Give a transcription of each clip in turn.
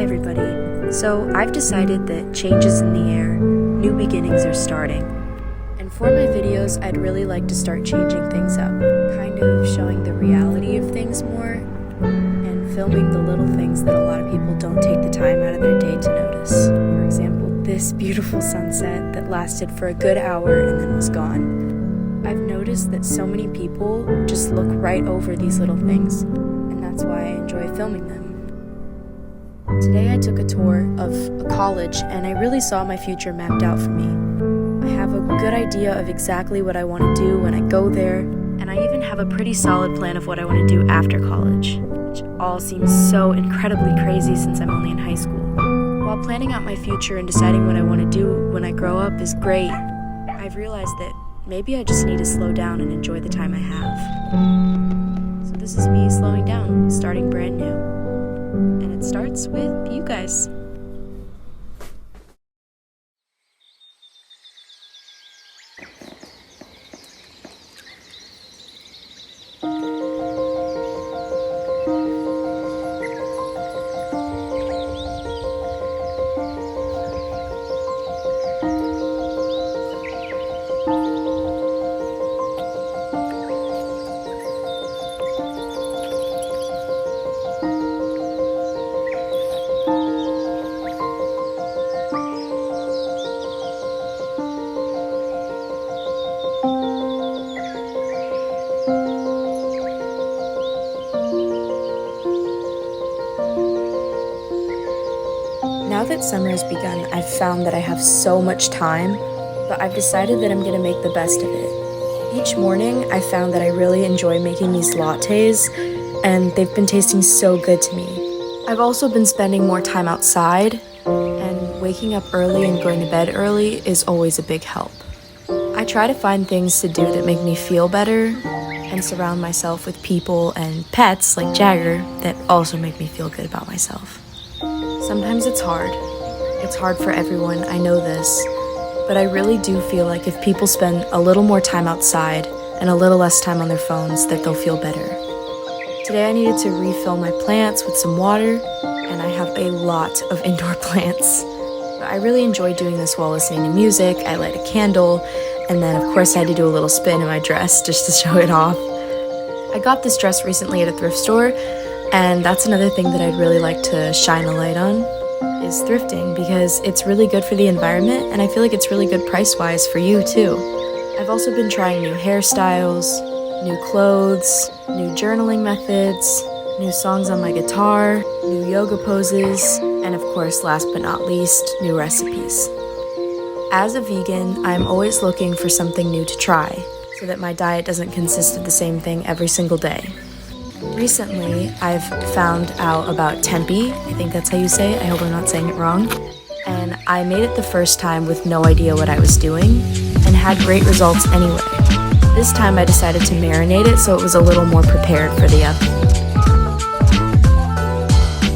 everybody. So I've decided that change is in the air, new beginnings are starting. And for my videos, I'd really like to start changing things up, kind of showing the reality of things more, and filming the little things that a lot of people don't take the time out of their day to notice. For example, this beautiful sunset that lasted for a good hour and then was gone. I've noticed that so many people just look right over these little things, and that's why I enjoy filming them. Today I took a tour of a college and I really saw my future mapped out for me. I have a good idea of exactly what I want to do when I go there, and I even have a pretty solid plan of what I want to do after college, which all seems so incredibly crazy since I'm only in high school. While planning out my future and deciding what I want to do when I grow up is great, I've realized that maybe I just need to slow down and enjoy the time I have. So this is me slowing down, starting brand new. And it starts with you guys. Now that summer has begun, I've found that I have so much time, but I've decided that I'm going to make the best of it. Each morning, I found that I really enjoy making these lattes, and they've been tasting so good to me. I've also been spending more time outside, and waking up early and going to bed early is always a big help. I try to find things to do that make me feel better, and surround myself with people and pets like Jagger that also make me feel good about myself. Sometimes it's hard. It's hard for everyone, I know this, but I really do feel like if people spend a little more time outside and a little less time on their phones, that they'll feel better. Today I needed to refill my plants with some water, and I have a lot of indoor plants. I really enjoy doing this while listening to music. I light a candle, and then of course I had to do a little spin in my dress just to show it off. I got this dress recently at a thrift store, and that's another thing that I'd really like to shine a light on, is thrifting, because it's really good for the environment, and I feel like it's really good price-wise for you too. I've also been trying new hairstyles, new clothes, new journaling methods, new songs on my guitar, new yoga poses, and of course, last but not least, new recipes. As a vegan, I'm always looking for something new to try, so that my diet doesn't consist of the same thing every single day. Recently, I've found out about Tempeh, I think that's how you say it, I hope I'm not saying it wrong, and I made it the first time with no idea what I was doing, and had great results anyway. This time I decided to marinate it so it was a little more prepared for the oven.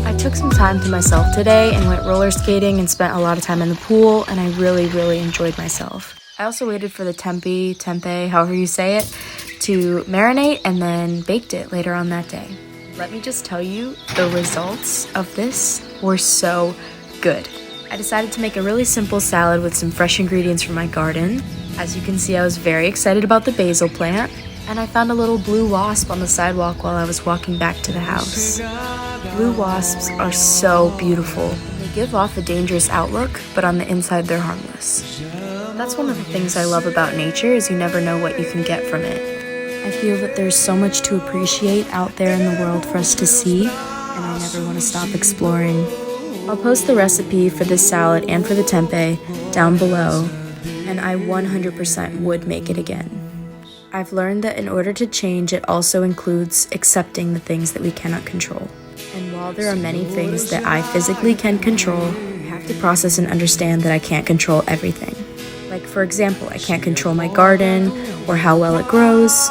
I took some time to myself today and went roller skating and spent a lot of time in the pool, and I really enjoyed myself. I also waited for the tempeh, however you say it, to marinate and then baked it later on that day. Let me just tell you, the results of this were so good. I decided to make a really simple salad with some fresh ingredients from my garden. As you can see, I was very excited about the basil plant, and I found a little blue wasp on the sidewalk while I was walking back to the house. Blue wasps are so beautiful. They give off a dangerous outlook, but on the inside they're harmless. That's one of the things I love about nature, is you never know what you can get from it. I feel that there's so much to appreciate out there in the world for us to see, and I never want to stop exploring. I'll post the recipe for this salad and for the tempeh down below, and I 100% would make it again. I've learned that in order to change, it also includes accepting the things that we cannot control. And while there are many things that I physically can control, I have to process and understand that I can't control everything. Like, for example, I can't control my garden or how well it grows.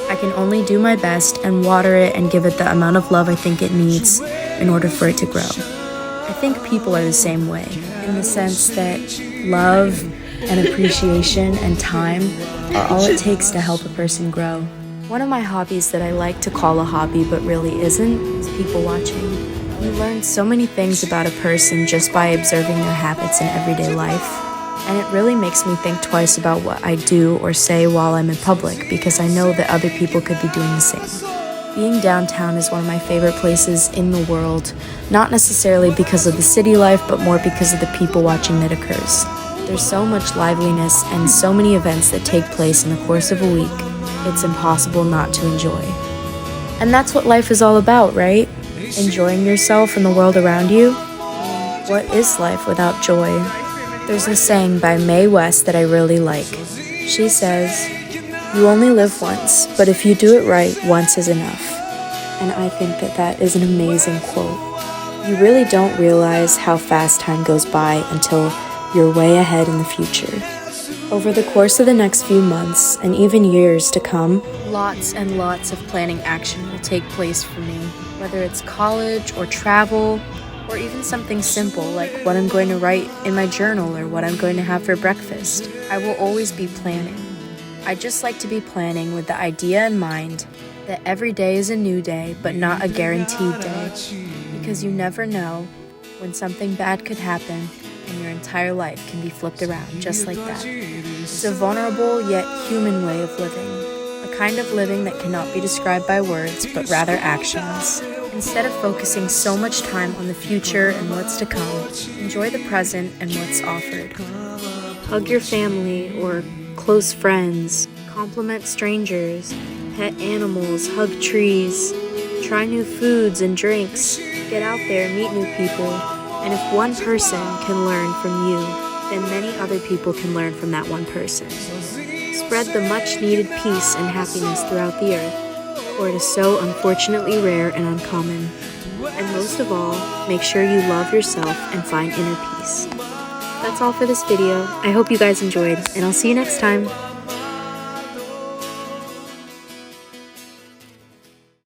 I can only do my best and water it and give it the amount of love I think it needs in order for it to grow. I think people are the same way, in the sense that love and appreciation and time are all it takes to help a person grow. One of my hobbies that I like to call a hobby but really isn't is people watching. You learn so many things about a person just by observing their habits in everyday life. And it really makes me think twice about what I do or say while I'm in public, because I know that other people could be doing the same. Being downtown is one of my favorite places in the world, not necessarily because of the city life, but more because of the people watching that occurs. There's so much liveliness and so many events that take place in the course of a week, it's impossible not to enjoy. And that's what life is all about, right? Enjoying yourself and the world around you. What is life without joy? There's a saying by Mae West that I really like. She says, "You only live once, but if you do it right, once is enough." And I think that that is an amazing quote. You really don't realize how fast time goes by until you're way ahead in the future. Over the course of the next few months, and even years to come, lots and lots of planning action will take place for me, whether it's college or travel, or even something simple like what I'm going to write in my journal or what I'm going to have for breakfast. I will always be planning. I just like to be planning with the idea in mind that every day is a new day, but not a guaranteed day, because you never know when something bad could happen and your entire life can be flipped around just like that. It's a vulnerable yet human way of living, a kind of living that cannot be described by words, but rather actions. Instead of focusing so much time on the future and what's to come, enjoy the present and what's offered. Hug your family or close friends, compliment strangers, pet animals, hug trees, try new foods and drinks, get out there, meet new people, and if one person can learn from you, then many other people can learn from that one person. Spread the much-needed peace and happiness throughout the earth, for it is so unfortunately rare and uncommon. And most of all, make sure you love yourself and find inner peace. That's all for this video. I hope you guys enjoyed, and I'll see you next time.